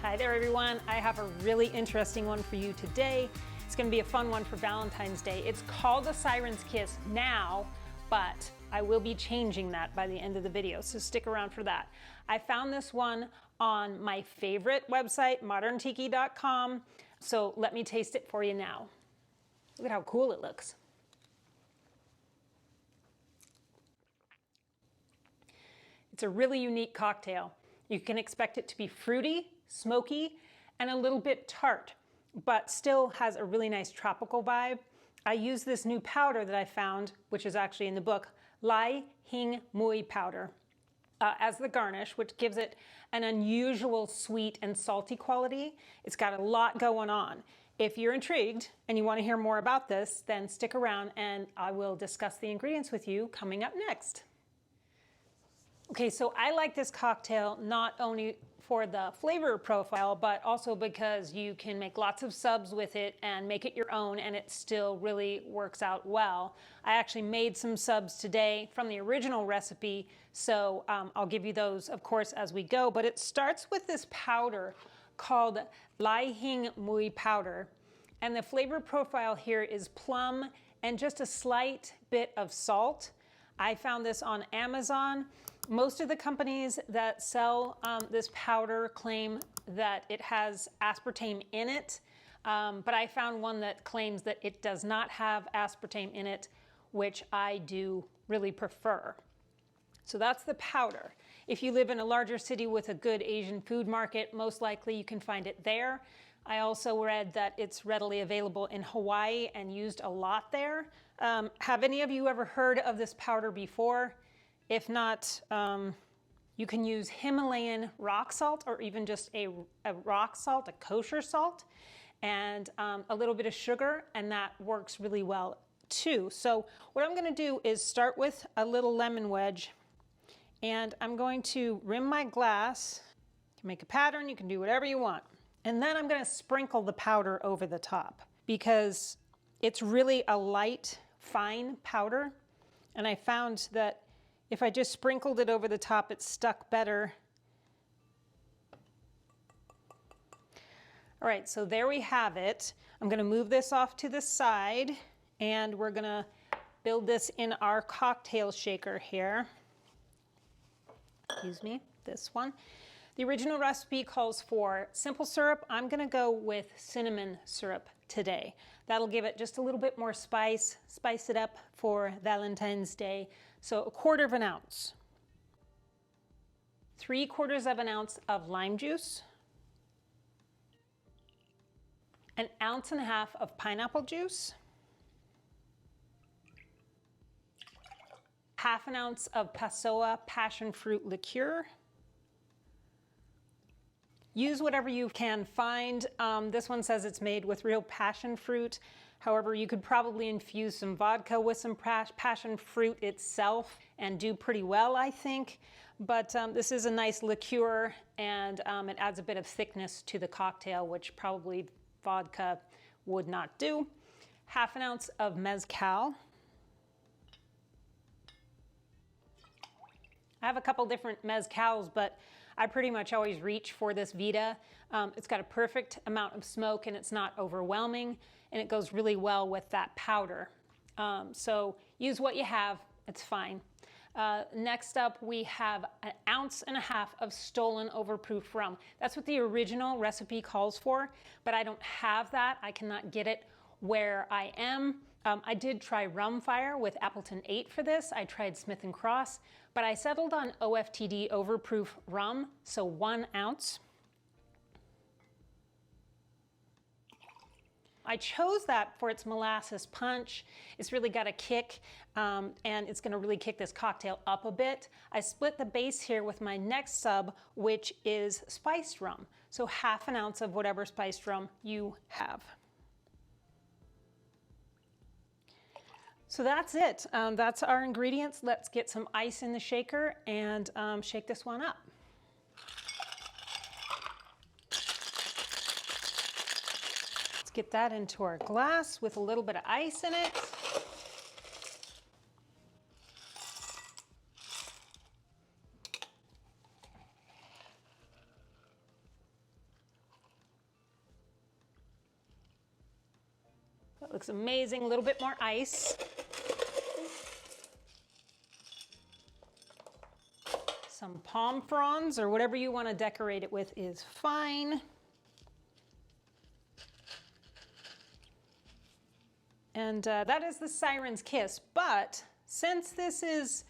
Hi there everyone, I have a really interesting one for you today. It's going to be a fun one for Valentine's Day. It's called the Siren's Kiss now, but I will be changing that by the end of the video, so stick around for that. I found this one on my favorite website, moderntiki.com, so let me taste it for you now. Look at how cool it looks. It's a really unique cocktail. You can expect it to be fruity, smoky, and a little bit tart, but still has a really nice tropical vibe. I use this new powder that I found, which is actually in the book, Lai Hing Mui powder, as the garnish, which gives it an unusual sweet and salty quality. It's got a lot going on. If you're intrigued and you want to hear more about this, then stick around and I will discuss the ingredients with you coming up next. Okay, so I like this cocktail not only for the flavor profile, but also because you can make lots of subs with it and make it your own, and it still really works out well. I actually made some subs today from the original recipe, so I'll give you those, of course, as we go. But it starts with this powder called Lai Hing Mui powder, and the flavor profile here is plum and just a slight bit of salt. I found this on Amazon. Most of the companies that sell this powder claim that it has aspartame in it, but I found one that claims that it does not have aspartame in it, which I do really prefer. So that's the powder. If you live in a larger city with a good Asian food market, most likely you can find it there. I also read that it's readily available in Hawaii and used a lot there. Have any of you ever heard of this powder before? If not, you can use Himalayan rock salt or even just a rock salt, a kosher salt, and a little bit of sugar, and that works really well too. So what I'm going to do is start with a little lemon wedge, and I'm going to rim my glass. You can make a pattern, you can do whatever you want. And then I'm going to sprinkle the powder over the top because it's really a light, fine powder. And I found that if I just sprinkled it over the top, it stuck better. All right, so there we have it. I'm going to move this off to the side, and we're going to build this in our cocktail shaker here. Excuse me, this one. The original recipe calls for simple syrup. I'm going to go with cinnamon syrup today. That'll give it just a little bit more spice it up for Valentine's Day. So 1/4 ounce. 3/4 ounce of lime juice. 1.5 ounces of pineapple juice. 1/2 ounce of Passoa passion fruit liqueur. Use whatever you can find. This one says it's made with real passion fruit. However, you could probably infuse some vodka with some passion fruit itself and do pretty well, I think. But this is a nice liqueur, and it adds a bit of thickness to the cocktail, which probably vodka would not do. 1/2 ounce of Mezcal. I have a couple different Mezcals, but I pretty much always reach for this Vita. It's got a perfect amount of smoke and it's not overwhelming, and it goes really well with that powder. So use what you have, it's fine. Next up, we have 1.5 ounces of stolen overproof rum. That's what the original recipe calls for, but I don't have that. I cannot get it where I am. I did try Rum Fire with Appleton 8 for this. I tried Smith & Cross, but I settled on OFTD overproof rum, so 1 ounce. I chose that for its molasses punch. It's really got a kick, and it's gonna really kick this cocktail up a bit. I split the base here with my next sub, which is spiced rum. So 1/2 ounce of whatever spiced rum you have. So that's it. That's our ingredients. Let's get some ice in the shaker and shake this one up. Let's get that into our glass with a little bit of ice in it. Looks amazing. A little bit more ice. Some palm fronds or whatever you want to decorate it with is fine. And that is the Siren's Kiss. But since this is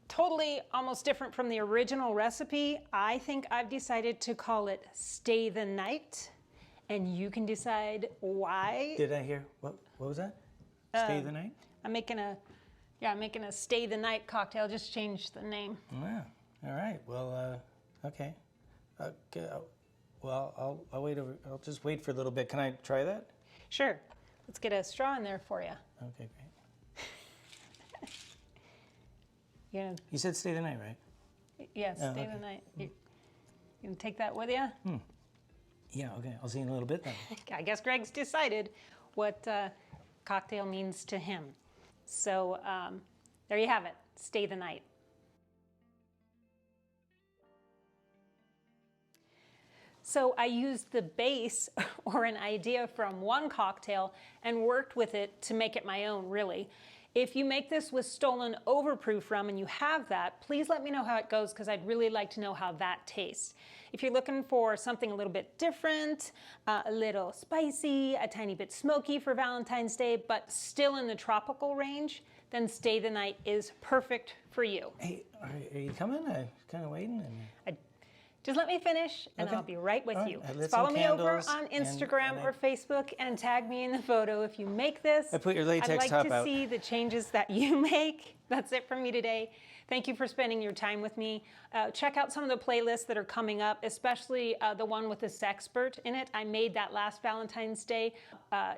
totally almost different from the original recipe, I think I've decided to call it Stay the Night. And you can decide why. Did I hear? What was that? Stay the Night? I'm making a Stay the Night cocktail. Just change the name. Yeah. All right. Well, okay. Well, I'll wait over. I'll just wait for a little bit. Can I try that? Sure. Let's get a straw in there for you. Okay, great. You said Stay the Night, right? Yes, Stay the Night. You gonna take that with you? Yeah. Okay. I'll see you in a little bit then. I guess Greg's decided what cocktail means to him. So there you have it. Stay the Night. So I used the base or an idea from one cocktail and worked with it to make it my own, really. If you make this with stolen overproof rum and you have that, please let me know how it goes because I'd really like to know how that tastes. If you're looking for something a little bit different, a little spicy, a tiny bit smoky for Valentine's Day, but still in the tropical range, then Stay the Night is perfect for you. Hey, are you coming? I'm kind of waiting. Just let me finish, and I'll be right with you. Follow me over on Instagram or Facebook and tag me in the photo if you make this. I put your latex top out. I'd like to see the changes that you make. That's it from me today. Thank you for spending your time with me. Check out some of the playlists that are coming up, especially the one with the sexpert in it. I made that last Valentine's Day.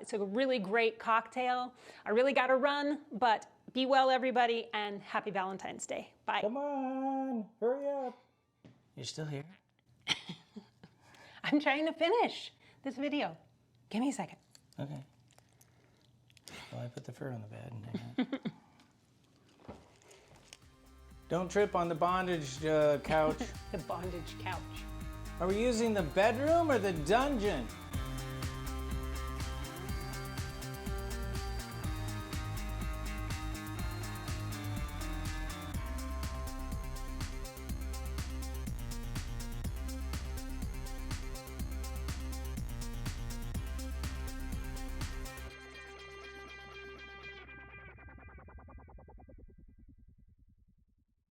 It's a really great cocktail. I really got to run, but be well, everybody, and happy Valentine's Day. Bye. Come on, hurry up. You're still here? I'm trying to finish this video. Give me a second. Okay. Well, I put the fur on the bed. Don't trip on the bondage couch. The bondage couch. Are we using the bedroom or the dungeon?